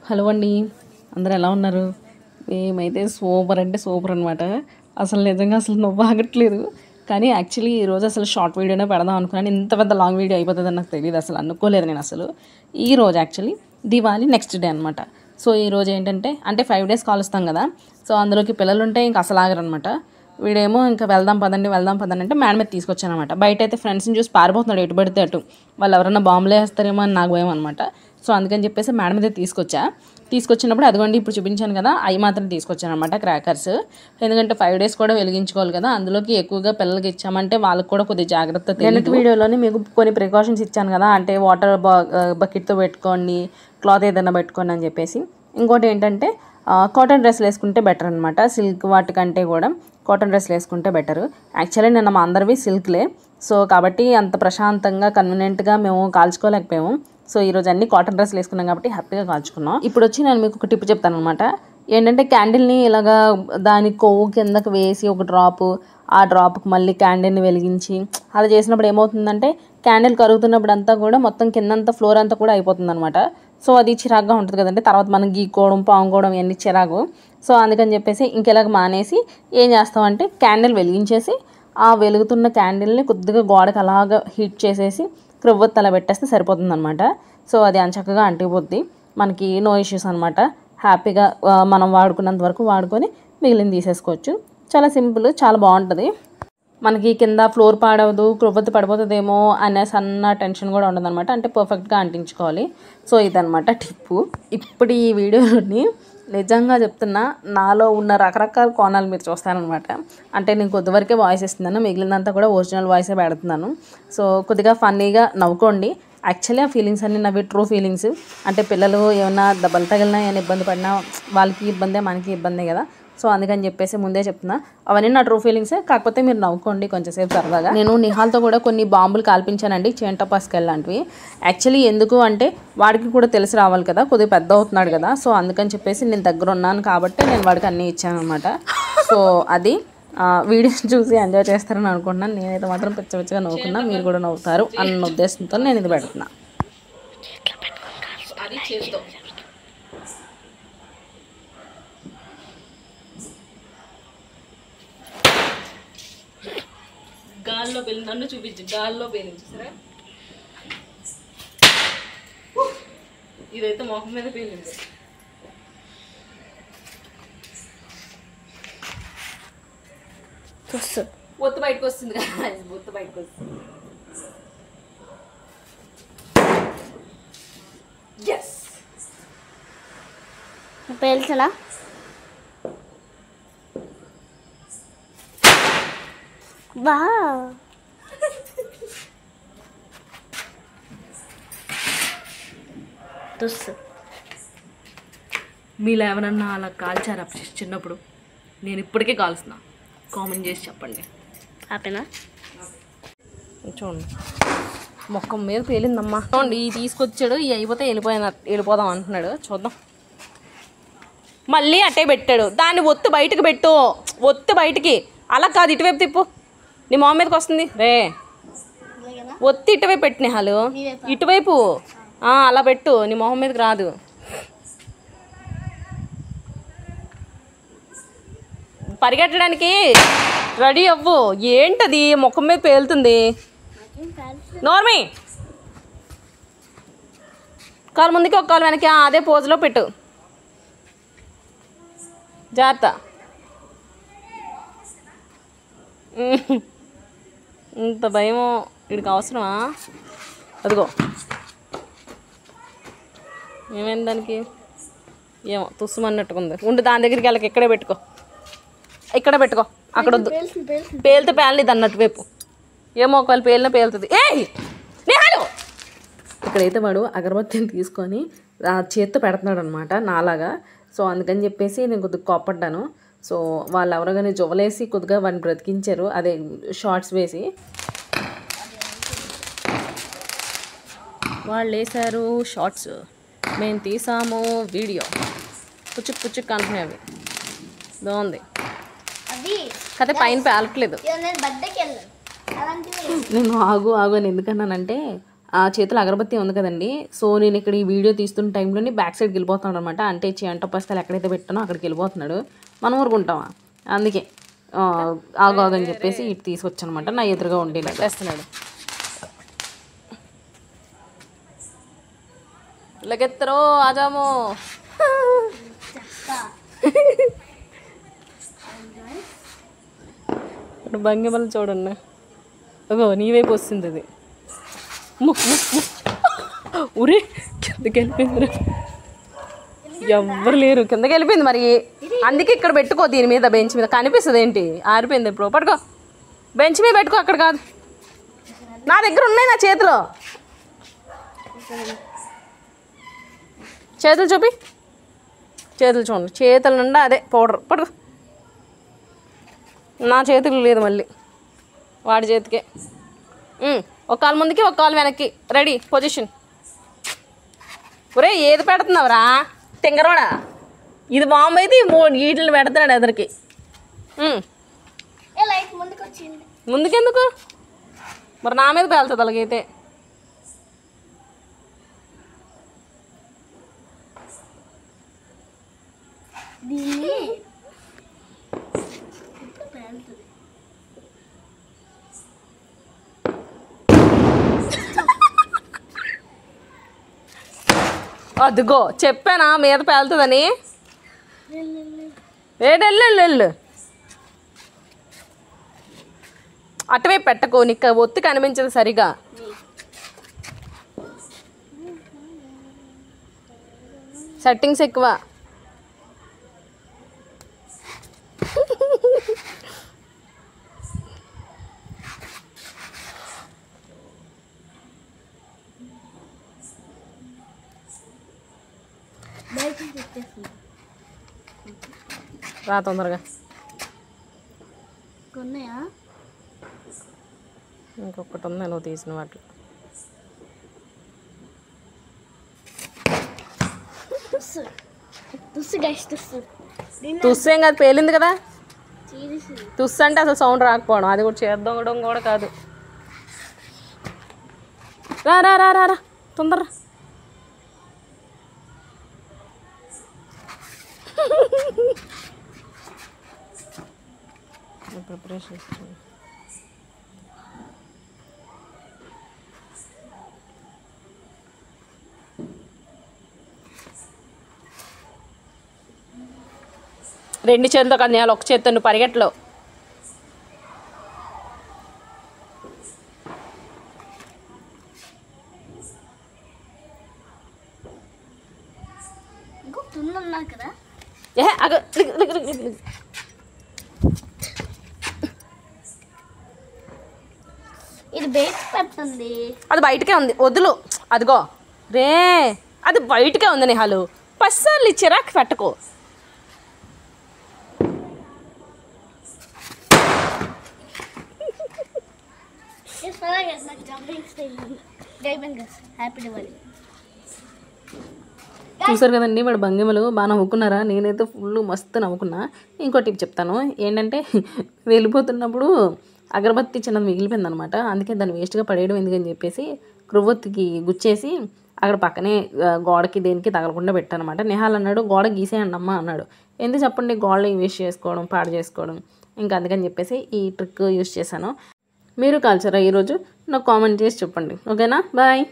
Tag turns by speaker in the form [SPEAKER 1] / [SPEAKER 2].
[SPEAKER 1] Hello అండి, అందరూ ఎలా ఉన్నారు? మేమైతే సూపర్ అంటే సూపర్ అనమాట. అసలు నిజంగా అసలు నవ్వు ఆగట్లేదు. కానీ యాక్చువల్లీ ఈరోజు అసలు షార్ట్ వీడియోనే పెడదాం అనుకున్నాను. ఇంత పెద్ద లాంగ్ వీడియో అయిపోతుందని నాకు తెలియదు, అసలు అనుకోలేదు నేను అసలు. ఈరోజు యాక్చువల్లీ దివాళీ నెక్స్ట్ డే అనమాట. సో ఈరోజు ఏంటంటే 5 days కాలుస్తాం కదా. సో అందులోకి పిల్లలు ఉంటే ఇంకా అసలు ఆగరనమాట. వీడేమో ఇంకా వెళ్దాం పదండి అంటే మేడ మీద తీసుకొచ్చాను అనమాట. బయట అయితే ఫ్రెండ్స్ని చూసి పారిపోతున్నాడు ఎటు పడితే అటు. వాళ్ళు ఎవరన్నా బాంబులు వేస్తారేమో అని నాకు భయం అనమాట. సో అందుకని చెప్పేసి మేడ మీద తీసుకొచ్చినప్పుడు అదిగోండి ఇప్పుడు చూపించాను కదా, అవి మాత్రం తీసుకొచ్చాను అనమాట, క్రాకర్స్. ఎందుకంటే 5 days కూడా వెలిగించుకోవాలి కదా. అందులోకి ఎక్కువగా పిల్లలకి ఇచ్చామంటే వాళ్ళకి కూడా కొద్దిగా జాగ్రత్త తెలియదు. వీడియోలోని మీకు కొన్ని ప్రికాషన్స్ ఇచ్చాను కదా, అంటే వాటర్ బకెట్తో పెట్టుకోండి, క్లాత్ ఏదైనా పెట్టుకోండి అని చెప్పేసి. ఇంకోటి ఏంటంటే కాటన్ డ్రెస్లు వేసుకుంటే బెటర్ అనమాట. సిల్క్ వాటికంటే కూడా కాటన్ డ్రెస్లు వేసుకుంటే బెటర్. యాక్చువల్లీ నిన్న మా అందరివి సిల్క్లే. సో కాబట్టి అంత ప్రశాంతంగా కన్వీనియంట్గా మేము కాల్చుకోలేకపోయాము. సో ఈరోజు అన్ని కాటన్ డ్రెస్లు వేసుకున్నాం కాబట్టి హ్యాపీగా కాల్చుకున్నాం. ఇప్పుడు వచ్చి నేను మీకు ఒక టిప్ చెప్తాను అనమాట. ఏంటంటే క్యాండిల్ని ఇలాగా దాని కొవ్వు కిందకి వేసి ఒక డ్రాపు, ఆ డ్రాప్కి మళ్ళీ క్యాండిల్ని వెలిగించి అలా చేసినప్పుడు ఏమవుతుందంటే క్యాండిల్ కరుగుతున్నప్పుడు అంతా కూడా మొత్తం కిందంతా ఫ్లోర్ అంతా కూడా అయిపోతుంది అనమాట. సో అది చిరాగ్గా ఉంటుంది కదండి, తర్వాత మనం గీక్కోవడం పాముకోవడం ఇవన్నీ చిరాకు. సో అందుకని చెప్పేసి ఇంకెలాగ మానేసి ఏం చేస్తామంటే క్యాండిల్ వెలిగించేసి ఆ వెలుగుతున్న క్యాండిల్ని కొద్దిగా గోడకి అలాగా హీట్ చేసేసి క్రొవ్వొత్తి అలా పెట్టేస్తే సరిపోతుంది అనమాట. సో అది చక్కగా అంటిపోద్ది, మనకి నో ఇష్యూస్ అనమాట. హ్యాపీగా మనం వాడుకున్నంత వరకు వాడుకొని మిగిలిన తీసేసుకోవచ్చు. చాలా సింపుల్, చాలా బాగుంటుంది. మనకి కింద ఫ్లోర్ పాడవదు, క్రొవ్వొత్తి పడిపోతుందేమో అనే సన్న టెన్షన్ కూడా ఉండదు అనమాట. అంటే పర్ఫెక్ట్గా అంటించుకోవాలి. సో ఇదనమాట టిప్పు. ఇప్పుడు ఈ వీడియోని నిజంగా చెప్తున్నా, నాలో ఉన్న రకరకాల కోణాలు మీరు చూస్తారనమాట. అంటే నేను కొద్దివరకే వాయిస్ ఇస్తున్నాను, మిగిలినంతా కూడా ఒరిజినల్ వాయిసే పెడుతున్నాను. సో కొద్దిగా ఫన్నీగా నవ్వుకోండి. యాక్చువల్లీ ఆ ఫీలింగ్స్ అన్నీ నవ్వి ట్రూ ఫీలింగ్స్. అంటే పిల్లలు ఏమన్నా దెబ్బలు తగిలినా ఏమైనా ఇబ్బంది పడినా వాళ్ళకి ఇబ్బందే మనకి ఇబ్బందే కదా. సో అందుకని చెప్పేసి ముందే చెప్తున్నా, అవన్నీ నా ట్రూ ఫీలింగ్సే. కాకపోతే మీరు నవ్వుకోండి కొంచెంసేపు సరదాగా. నేను నిహాల్తో కూడా కొన్ని బాంబులు కాల్పించానండి, చేంటపాస్కెల్ లాంటివి. యాక్చువల్లీ ఎందుకు అంటే వాడికి కూడా తెలిసి రావాలి కదా, కొద్దిగా పెద్ద అవుతున్నాడు కదా. సో అందుకని చెప్పేసి నేను దగ్గర ఉన్నాను కాబట్టి నేను వాడికి అన్నీ ఇచ్చాను అనమాట. సో అది వీడియోస్ చూసి ఎంజాయ్ చేస్తారని అనుకుంటున్నాను. నేనైతే మాత్రం పిచ్చగా నవ్వుకున్నా, మీరు కూడా నవ్వుతారు అన్న ఉద్దేశంతో నేను ఇది పెడుతున్నా. గాల్లో పేలి నన్ను చూపించు, గాల్లో పేలించు సరే. ఇదైతే మొహం మీద పేలింది. ఒత్తు బయటకు వస్తుంది కదా, ఒత్తు బయటకు వస్తుంది.
[SPEAKER 2] పేల్చలా వా
[SPEAKER 1] మీలో ఎవరన్నా అలా కాల్చారా చిన్నప్పుడు? నేను ఇప్పటికే కాల్స్తున్నా, కామెంట్ చేసి చెప్పండి.
[SPEAKER 2] హ్యాపీనా?
[SPEAKER 1] చూడండి మొక్కం మీద పేలిందమ్మా. చూడండి ఈ తీసుకొచ్చాడు, ఈ అయిపోతే వెళ్ళిపోదాం అంటున్నాడు. చూద్దాం. మళ్ళీ అట్టే పెట్టాడు. దాన్ని ఒత్తి బయటకు పెట్టు, ఒత్తి బయటికి. అలా కాదు, ఇటువైపు తిప్పు, నీ మొహం మీదకి వస్తుంది రే. ఒత్తి ఇటువైపు పెట్టిన హలో, ఇటువైపు అలా పెట్టు, నీ మొహం మీదకి రాదు. పరిగెట్టడానికి రెడీ అవ్వు. ఏంటది ముఖం మీద పేలుతుంది? నోర్మి, కాలు ముందుకి ఒక కాలు వెనక్కి, అదే పోజులో పెట్టు, జాగ్రత్త. ఇంత భయమో వీడికి అవసరమా? అదిగో ఏమైంది దానికి, ఏమో తుస్సుమన్నట్టుకుంది. ఉండు, దాని దగ్గరికి వెళ్ళకి, ఇక్కడే పెట్టుకో, ఇక్కడ పెట్టుకో, అక్కడ వద్దు. పేలితే పేలలేదు అన్నట్టు వైపు. ఏమో ఒకవేళ పేలినా పేలుతుంది. నేహాలు ఇక్కడైతే వాడు అగరబత్తిని తీసుకొని చేత్తో పెడుతున్నాడు అనమాట నాలాగా. సో అందుకని చెప్పేసి నేను కొద్దిగా కోప్పడ్డాను. సో వాళ్ళు ఎవరో కానీ జువలేసి కొద్దిగా వాడిని బ్రతికించారు, అదే షార్ట్స్ వేసి వాళ్ళు వేసారు షార్ట్స్, మేము తీసాము వీడియో. పుచ్చుక్ అంటున్నాయి అవి. బాగుంది కదే, పైన పేలట్లేదు. నేను ఆగు అని ఎందుకన్నానంటే ఆ చేతిలో అగరబత్తి ఉంది కదండి. సో నేను ఇక్కడ ఈ వీడియో తీస్తున్న టైంలోని బ్యాక్ సైడ్కి వెళ్ళిపోతున్నాడు అనమాట. అంటే అంట పస్తాలు ఎక్కడైతే పెట్టానో అక్కడికి వెళ్ళిపోతున్నాడు. మనం ఊరుకుంటామా, అందుకే ఆగని చెప్పేసి ఇటు తీసుకొచ్చాను అనమాట. నా ఎదురుగా ఉండి పెట్టేస్తున్నాడు. లగెత్తరో ఆజామో. ఇప్పుడు భంగిమలు చూడన్నా, అగో నీ వైపు వస్తుంది అది. ఊరే కిందకి వెళ్ళిపోయింది, ఎవ్వరు లేరు, కిందకి వెళ్ళిపోయింది. మరి అందుకే ఇక్కడ పెట్టుకో, దీని మీద బెంచ్ మీద కనిపిస్తుంది. ఏంటి ఆరిపోయింది ఇప్పుడు, పట్టుకో బెంచ్ మీద పెట్టుకో, అక్కడ కాదు. నా దగ్గర ఉన్నాయి నా చేతిలో. చేతులు చూపి, చేతులు చూడండి, చేతుల నుండి అదే పౌడర్. పట్టుకో, నా చేతికి లేదు, మళ్ళీ వాడి చేతికే. ఒక కాలు ముందుకి ఒక కాలు వెనక్కి, రెడీ పొజిషన్. ఒరే ఏది పెడుతున్నావురా తింగరోడా, ఇది బాంబు అయితే వీటిని పెడుతున్నాడు ఎదరికి. ముందుకెందుకు మరి, నా మీద పేలుతుంది అలాగైతే. అదిగో చెప్పానా మీద పేలుతుందని. వెళ్ళు, అటువైపు పెట్టకు, నీకు ఒత్తి కనిపించదు సరిగా. సెట్టింగ్స్ ఎక్కువ. రా తొందరగా. ఇంకొకటి ఉంది నువ్వు తీసిన వాటిలో. తుస్సేం కాదు, పేలింది కదా. తుస్సు అంటే అసలు సౌండ్ రాకపోవడం, అది కూడా చేద్దాం కూడా కాదు. రా రా రా రా తొందర. ప్రిపరేషన్ 2 చేతులతో కాదు, నేను ఒక చేత్తో నువ్వు పరిగెట్టలో.
[SPEAKER 2] ఇది బయట పెట్టండి,
[SPEAKER 1] అది బయటకే ఉంది, వదులు. అదిగో రే, అది బయటకే ఉంది నిహాలు. పస్సాలు చిరాకు పెట్టకో. చూసారు కదండి వాడు భంగిమలు బాగా నవ్వుకున్నారా. నేనైతే ఫుల్ మస్తు నవ్వుకున్నా. ఇంకో టిప్ చెప్తాను ఏంటంటే, వెళ్ళిపోతున్నప్పుడు అగరబత్తి చిన్నది మిగిలిపోయింది అనమాట. అందుకే దాన్ని వేస్ట్గా పడేయడం ఎందుకని చెప్పేసి క్రొవ్వొత్తికి గుచ్చేసి అక్కడ పక్కనే గోడకి దేనికి తగలకుండా పెట్టానమాట. నిహాల్ అన్నాడు గోడ గీసేయండి అమ్మ అన్నాడు. ఎందుకు చెప్పండి, గోడలు వేస్ట్ చేసుకోవడం, పాడు చేసుకోవడం. ఇంకా అందుకని చెప్పేసి ఈ ట్రిక్ యూస్ చేశాను. మీరు కాల్చారా ఈరోజు? నాకు కామెంట్ చేసి చెప్పండి. ఓకేనా, బాయ్.